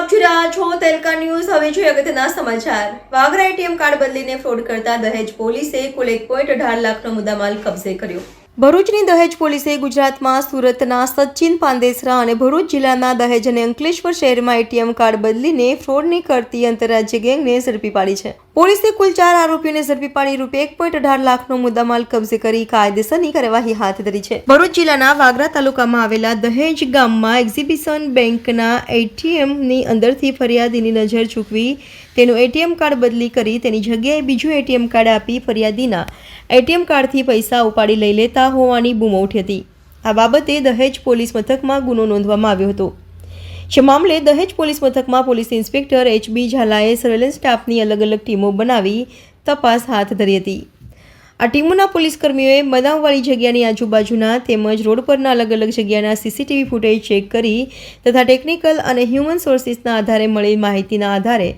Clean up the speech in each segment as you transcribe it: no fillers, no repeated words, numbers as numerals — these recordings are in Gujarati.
આપ જોઈ રહ્યા છો તેલકા ન્યૂઝ. હવે જોઈએ અગત્યના સમાચાર. વાગરા એટીએમ કાર્ડ બદલીને ફ્રોડ કરતા દહેજ પોલીસે કુલ 1.18 લાખનો મુદ્દામાલ કબજે કર્યો. ભરૂચની દહેજ પોલીસે ગુજરાતમાં સુરતના સચિન પાંદેસરા અને ભરૂચ જિલ્લાના દહેજ અને અંકલેશ્વર શહેરમાં એટીએમ કાર્ડ બદલીને ફ્રોડની કરતી આંતરરાજ્ય ગેંગને ઝડપી પાડી છે. પોલીસે કુલ 4 આરોપીઓને ઝડપી પાડી ₹1.18 લાખનો મુદ્દામાલ કબજે કરી કાયદેસરની કાર્યવાહી હાથ ધરી છે. ભરૂચ જિલ્લાના વાગરા તાલુકામાં આવેલા દહેજ ગામમાં એક્ઝિબિશન બેંકના એટીએમની અંદરથી ફરિયાદીની નજર ચૂકવી તેનું એટીએમ કાર્ડ બદલી કરી તેની જગ્યાએ બીજું એટીએમ કાર્ડ આપી ફરિયાદીના એટીએમ કાર્ડથી પૈસા ઉપાડી લઈ લેતા હોવાની બૂમો ઉઠી હતી. આ બાબતે દહેજ પોલીસ મથકમાં ગુનો નોંધવામાં આવ્યો હતો. જે મામલે દહેજ પોલીસ મથકમાં પોલીસ ઇન્સ્પેક્ટર HB ઝાલાએ સર્વેલન્સ સ્ટાફની અલગ અલગ ટીમો બનાવી તપાસ હાથ ધરી હતી. આ ટીમોના પોલીસ કર્મીઓએ બનાવવાળી જગ્યાની આજુબાજુના તેમજ રોડ પરના અલગ અલગ જગ્યાના CCTV ફૂટેજ ચેક કરી તથા ટેકનિકલ અને હ્યુમન સોર્સિસના આધારે મળેલ માહિતીના આધારે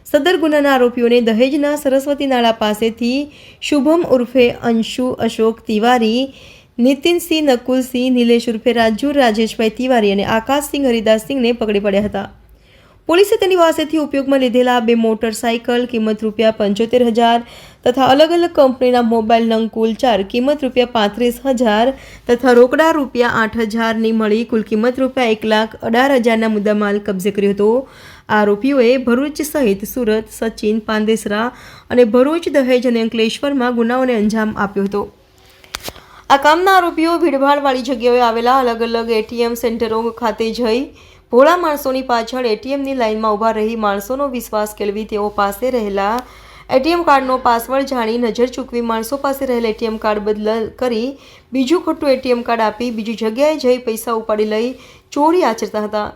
સદર ગુનાના આરોપીઓને દહેજના સરસ્વતી નાળા પાસેથી શુભમ ઉર્ફે અંશુ અશોક તિવારી, નીતિનસિંહ નકુલસિંહ, નિલેશ ઉર્ફે રાજુ રાજેશભાઈ તિવારી અને આકાશસિંહ હરિદાસસિંહને પકડી પડ્યા હતા. પોલીસે તેની પાસેથી ઉપયોગમાં લીધેલા 2 મોટરસાઇકલ કિંમત ₹75,000 તથા અલગ અલગ કંપનીના મોબાઈલ નંગ કુલ 4 કિંમત ₹35,000 તથા રોકડા ₹8,000ની મળી કુલ કિંમત ₹1,18,000ના મુદ્દામાલ કબજે કર્યો હતો. આરોપીઓએ ભરૂચ સહિત સુરત, સચિન પાંદેસરા અને ભરૂચ, દહેજ અને અંકલેશ્વરમાં ગુનાઓને અંજામ આપ્યો હતો. આ કામના આરોપીઓ ભીડભાડવાળી જગ્યાએ આવેલા અલગ અલગ એટીએમ સેન્ટરો ખાતે જઈ ભોળા માણસોની પાછળ એટીએમની લાઇનમાં ઊભા રહી માણસોનો વિશ્વાસ કેળવી તેઓ પાસે રહેલા એટીએમ કાર્ડનો પાસવર્ડ જાણી નજર ચૂકવી માણસો પાસે રહેલા એટીએમ કાર્ડ બદલ કરી બીજું ખોટું એટીએમ કાર્ડ આપી બીજી જગ્યાએ જઈ પૈસા ઉપાડી લઈ ચોરી આચરતા હતા.